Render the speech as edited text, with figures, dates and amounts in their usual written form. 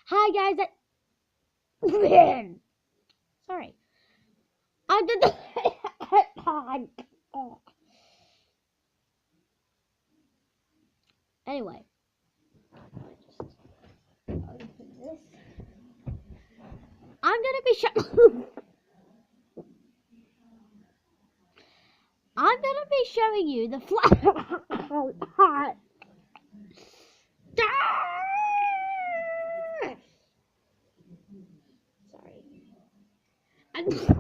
Hi guys. Sorry. I did the Anyway, let me just open this. I'm gonna be I'm gonna be showing you the flat. Sorry.